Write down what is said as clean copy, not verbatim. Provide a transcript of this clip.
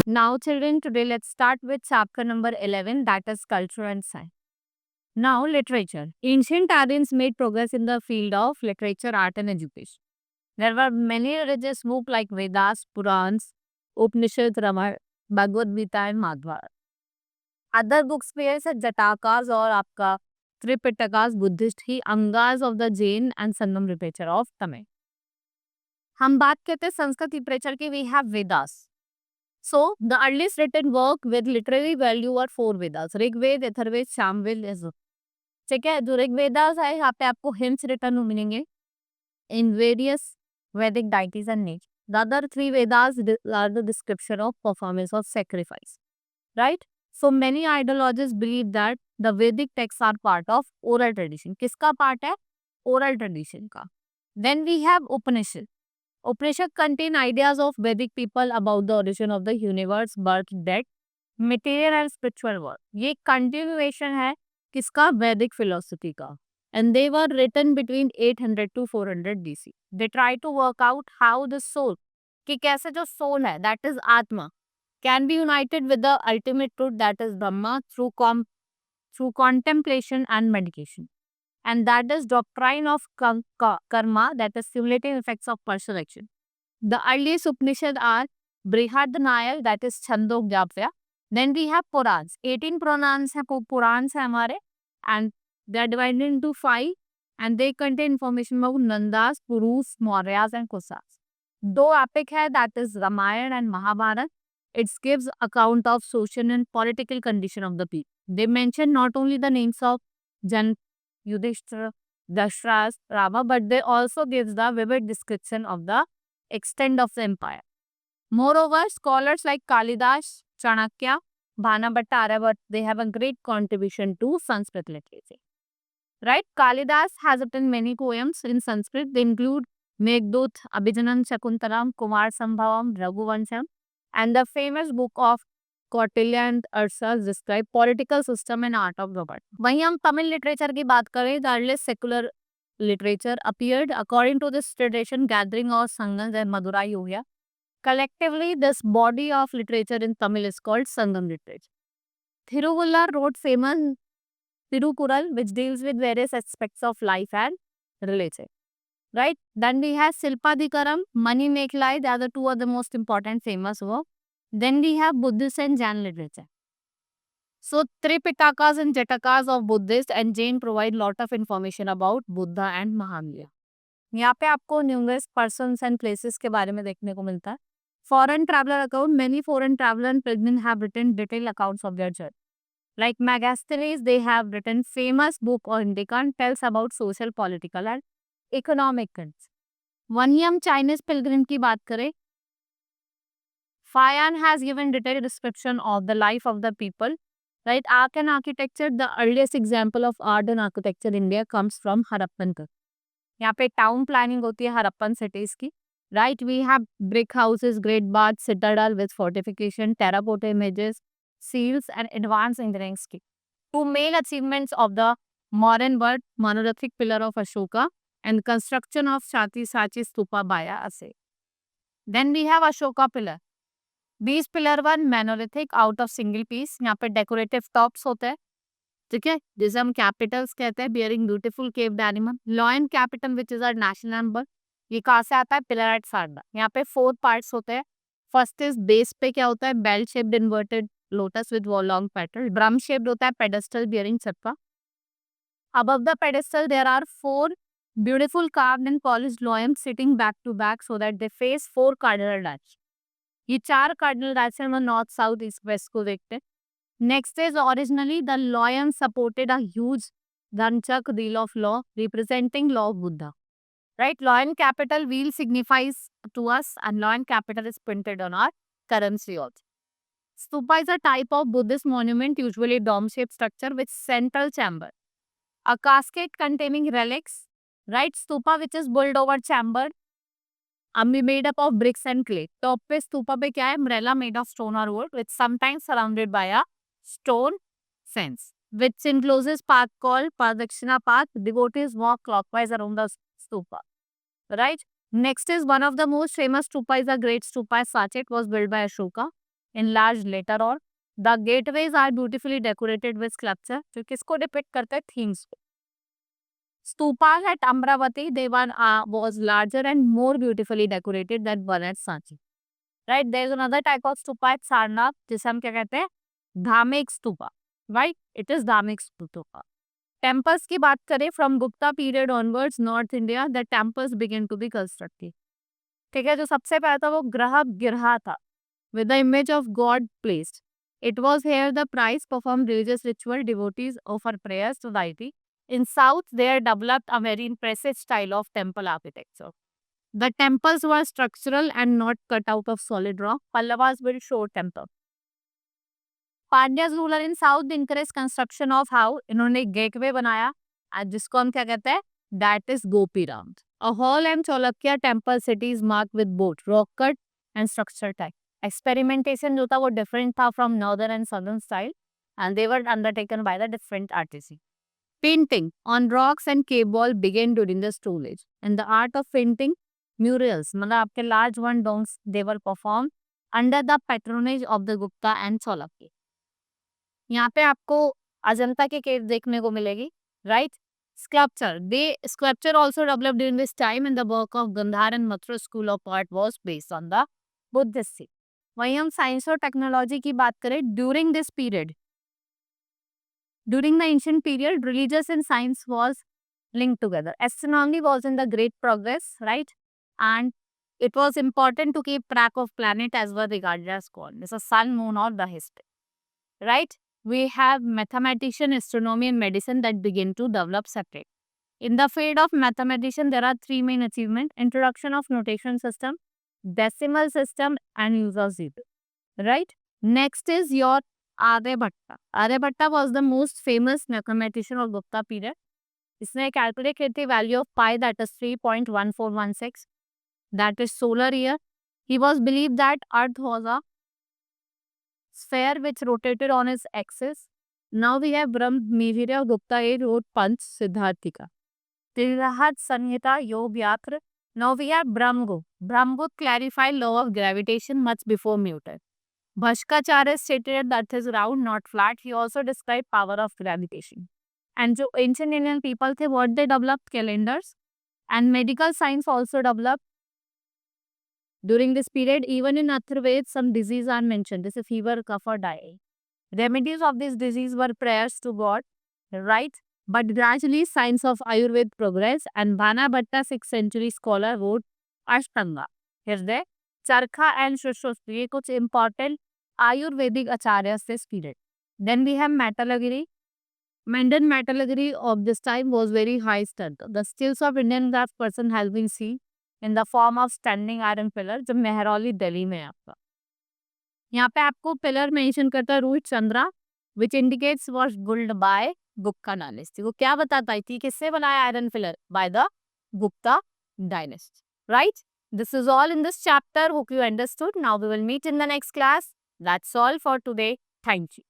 Now, children, today let's start with chapter number 11, that is culture and science. Now, literature. Ancient Aryans made progress in the field of literature, art, and education. There were many religious books like Vedas, Purans, Upanishads, Ramayana, Bhagavad Gita, and Madhva. Other books भी है जटाकास और आपका Tripitakas Buddhist ही Angas of the Jain and Sangam literature of Tamil. हम बात करते हैं Sanskrit literature की. We have Vedas. So, the earliest written work with literary value are 4 Vedas. Rigveda, Atharvaveda, Samaveda, Yajurveda. ठीक है, जो ऋग्वेदास है यहाँ पे आपको hymns written मिलेंगे in various Vedic deities and nature. The other 3 Vedas are the description of performance of sacrifice. Right? So, many ideologists believe that the Vedic texts are part of oral tradition. किसका part है? Oral tradition का. Then we have Upanishad. Upanishad contain ideas of Vedic people about the origin of the universe, birth, death, material and spiritual world. ये continuation है किसका? Vedic philosophy का. And they were written between 800 to 400 BC. They try to work out how the soul, कि कैसे जो soul है, that is Atma, can be united with the ultimate truth, that is Brahma, through contemplation and meditation. And that is doctrine of karma, that is cumulative effects of personal action. The earliest Upanishads are Brihadanayaka, that is Chandogya. Then we have Purans. 18 Purans है हमारे, and they are divided into 5, and they contain information about Nandas, Purus, Mauryas, and Kusas. 2 epic है, that is Ramayana and Mahabharata. It gives account of social and political condition of the people. They mention not only the names of Jan, Yudhishthira, Dashrath, Rama, but they also gives the vivid description of the extent of the empire. Moreover, scholars like Kalidas, Chanakya, Bhanabhatta, Aryabhatta, they have a great contribution to Sanskrit literature. Right? Kalidas has written many poems in Sanskrit. They include Meghdut, Abhijanam Shakuntalam, Kumar Sambhavam, Raghuvansham, and the famous book of Kautilya and Arsas describe political system and art of government. वहीं हम Tamil literature की बात करें, the earliest secular literature appeared according to this tradition, gathering of Sanghams and Madurai हो गया. Collectively, this body of literature in Tamil is called Sangam literature. Thiruvullar wrote famous Thirukural, which deals with various aspects of life and religion. Right? Then we have Silpadikaram, Mani Meklai, the other 2 are the most important famous work. Then we have Buddhist and Jain literature. So, Tripitakas and Jatakas of Buddhist and Jain provide lot of information about Buddha and Mahamaya. यहाँ पे आपको numerous persons and places के बारे में देखने को मिलता है. Foreign traveler account, many foreign traveler and pilgrims have written detailed accounts of their journey. Like Megasthenes, they have written famous book on Deccan, tells about social, political and economic concerns. वहीं हम Chinese pilgrim की बात करें, Fayan has given detailed description of the life of the people. Right? Art and architecture, the earliest example of art and architecture in India comes from Harappan. यहाँ पे town planning होती है Harappan cities की. Right? We have brick houses, great bath, citadel with fortification, terracotta images, seals and advance engineering skill. 2 main achievements of the modern world, monolithic pillar of Ashoka and construction of Sachi Stupa by Ase. Then we have Ashoka pillar. These pillar were monolithic out of single piece. यहाँ पे decorative tops होते हैं. ठीक है, जिसे हम capitals कहते हैं, bearing beautiful carved animal. Lion capital which is our national emblem. ये कहाँ से आता है? पिलराइट सारदा. यहाँ पे 4 पार्ट्स होते हैं. फर्स्ट इज बेस पे क्या होता है? Bell shaped inverted lotus with long petal. Drum shaped होता है pedestal bearing chakka. Above the pedestal there are 4 beautiful carved and polished lions sitting back to back so that they face 4 cardinal dash. ये 4 cardinal dash है, north south east west को देखते हैं. Next is originally the lion supported a huge Dhanchak wheel of law representing law of Buddha. Right? Lion capital wheel signifies to us and lion capital is printed on our currency also. Stupa is a type of Buddhist monument, usually dome-shaped structure with central chamber. A casket containing relics. Right? Stupa which is built over chamber. Made up of bricks and clay. Top पे stupa पे क्या है? Umbrella made of stone or wood with sometimes surrounded by a stone fence. which encloses path called Pradakshina path. Devotees walk clockwise around the stupa. Right? Next is one of the most famous stupa is the Great Stupa at Sachet, was built by Ashoka, enlarged later on. The gateways are beautifully decorated with sculpture, जो किसको depict करते हैं? Themes को. Stupas at Amravati, they was larger and more beautifully decorated than one at Sanchi. Right? There is another type of stupa at Sarnath, जिसे हम क्या कहते हैं? धार्मिक स्तूपा. Right? It is धार्मिक स्तूपा. Temples की बात करें, from Gupta period onwards, North India, the temples began to be constructed. ठीक है, जो सबसे पहला था वो गर्भगृह था, with the image of God placed. It was here the priests performed religious ritual, devotees offer prayers to deity. In South, they developed a very impressive style of temple architecture. The temples were structural and not cut out of solid rock. Pallavas built short temple. Pandya's ruler in South encouraged construction of how इन्होंने gateway बनाया, जिसको हम क्या कहते हैं? That is Gopiram. Ahol and Cholakya temple cities marked with both rock cut and structure type. Experimentation जो था वो different था from northern and southern style, and they were undertaken by the different artisans. Painting on rocks and cave wall began during the Stone Age. And the art of painting, murals, मतलब आपके large one domes, they were performed under the patronage of the Gupta and Cholakya. यहाँ पे आपको अजंता की केव देखने को मिलेगी, right? Sculpture. Sculpture also developed during this time, and the work of Gandhar and Mathura school of art was based on the Buddhist faith. वहीं हम science और टेक्नोलॉजी की बात करें, during this period, during the ancient period, religious and science was linked together. Astronomy was in the great progress, right? And it was important to keep track of planet as well regarded as God. This is sun, moon, or the history, right? We have mathematician, astronomy, and medicine that begin to develop separate. In the field of mathematician, there are three main achievements: introduction of notation system, decimal system, and use of zero. Right? Next is your Aryabhatta. Aryabhatta was the most famous mathematician of Gupta period. इसने calculate की थी value of pi, that is 3.1416, that is solar year. He was believed that Earth was a sphere which rotated on its axis. Now we have Brahmavirya Gupta A wrote Panch Siddharthika. Trilahat Sanhita Yog Yatra. Now we have Brahmgupta. Brahmgupta clarified law of gravitation much before Newton. Bhaskacharya stated that Earth is round, not flat. He also described power of gravitation. And जो ancient Indian people थे, what they developed? Calendars. And medical science also developed. During this period, even in Atharvaveda, some diseases are mentioned. This is fever, cough, or diarrhea. Remedies of this disease were prayers to God, right? But gradually, science of Ayurveda progressed, and Bhanabhatta, 6th century scholar, wrote Ashtanga. Hirday, Charkha, and Shushruti. ये कुछ important Ayurvedic acharyas this period. Then we have metallurgy. Indian metallurgy of this time was very high standard. The skills of Indian craftsperson has been seen in the form of standing iron pillar, जो मेहरौली दिल्ली में है आपका. यहाँ पे आपको pillar mention करता है Rohit Chandra, which indicates was built by Gupta dynasty. वो क्या बताता है कि किससे बनाया iron pillar? By the Gupta dynasty. Right? This is all in this chapter. Hope you understood. Now we will meet in the next class. That's all for today. Thank you.